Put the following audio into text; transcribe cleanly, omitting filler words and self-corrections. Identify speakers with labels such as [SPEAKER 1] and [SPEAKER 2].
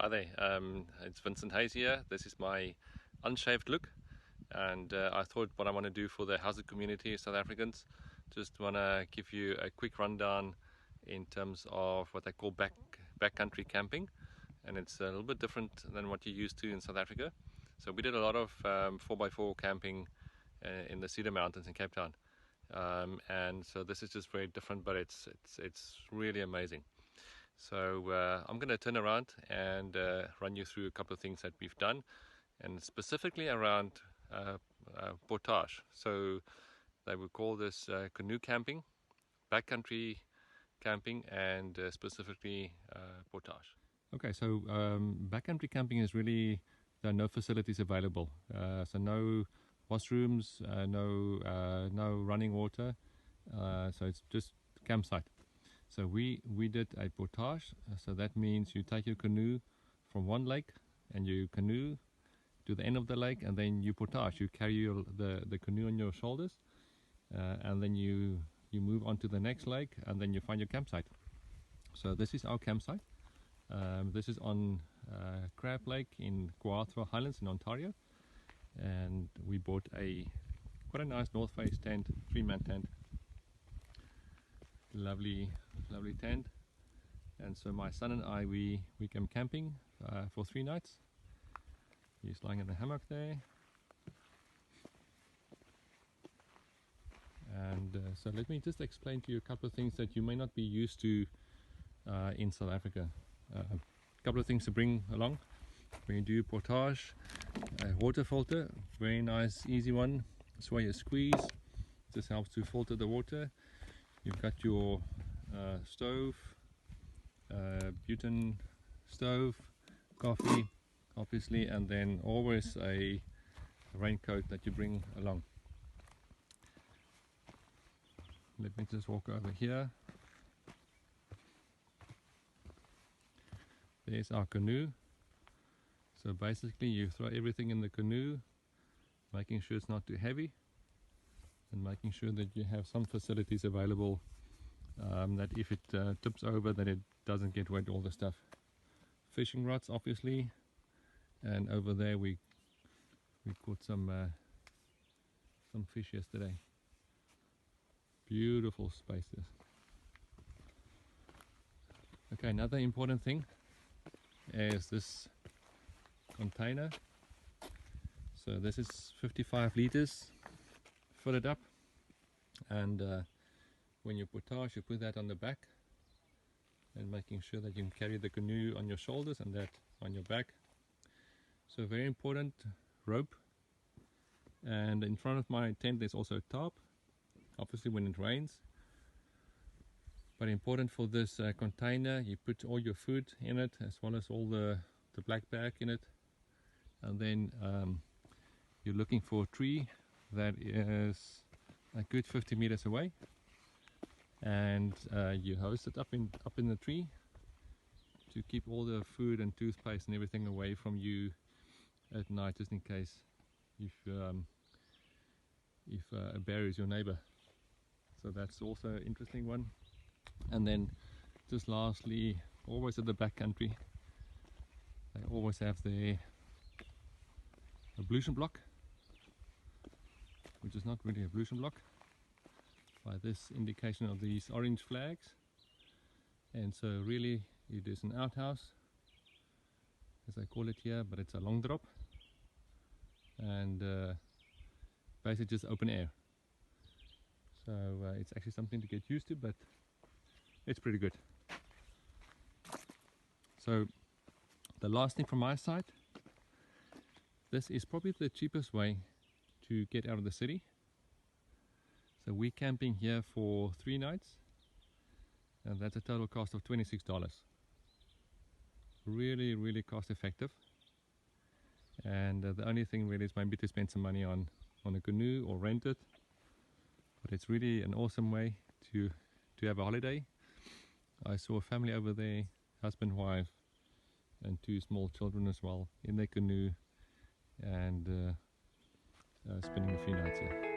[SPEAKER 1] Hi there, it's Vincent here. This is my unshaved look, and I thought what I want to do for the Howzit community, South Africans, just want to give you a quick rundown in terms of what I call backcountry camping, and it's a little bit different than what you're used to in South Africa. So we did a lot of 4x4 camping in the Cedar Mountains in Cape Town, and so this is just very different, but it's really amazing. So I'm going to turn around and run you through a couple of things that we've done, and specifically around portage. So they would call this canoe camping, backcountry camping, and specifically portage. Okay, so backcountry camping is really, there are no facilities available. So no washrooms, no running water. So it's just campsite. So we did a portage, so that means you take your canoe from one lake and you canoe to the end of the lake, and then you portage. You carry the canoe on your shoulders, and then you move on to the next lake, and then you find your campsite. So this is our campsite. This is on Crab Lake in Kawartha Highlands in Ontario, and we bought quite a nice North Face tent, 3-man tent. Lovely tent. And so my son and I, we came camping for 3 nights. He's lying in the hammock there, and so let me just explain to you a couple of things that you may not be used to in South Africa. A couple of things to bring along when you do portage. A water filter, very nice, easy one. That's why you squeeze. This helps to filter the water. You've got your stove, Butane stove, coffee obviously, and then always a raincoat that you bring along. Let me just walk over here. There's our canoe. So basically you throw everything in the canoe, making sure it's not too heavy, and making sure that you have some facilities available, that if it tips over, that it doesn't get wet, all the stuff. Fishing rods obviously, and over there we caught some fish yesterday. Beautiful spaces. Okay, another important thing is this container. So this is 55 liters. Fill it up, and when you portage, you put that on the back, and making sure that you can carry the canoe on your shoulders and that on your back. So very important, rope. And in front of my tent there's also a tarp, obviously when it rains. But important for this container, you put all your food in it, as well as all the black bag in it, and then you're looking for a tree that is a good 50 meters away, and you hoist it up in the tree to keep all the food and toothpaste and everything away from you at night, just in case if a bear is your neighbor. So that's also an interesting one. And then just lastly, always at the backcountry, they always have their ablution block, which is not really a ablution block, by this indication of these orange flags. And so really it is an outhouse, as I call it here, but it's a long drop, and basically just open air. So it's actually something to get used to, but it's pretty good. So the last thing from my side, this is probably the cheapest way to get out of the city. So we're camping here for 3 nights, and that's a total cost of $26. Really cost effective. And the only thing really is maybe to spend some money on a canoe or rent it, but it's really an awesome way to have a holiday. I saw a family over there, husband, wife, and 2 small children as well, in their canoe, and spending a few nights here.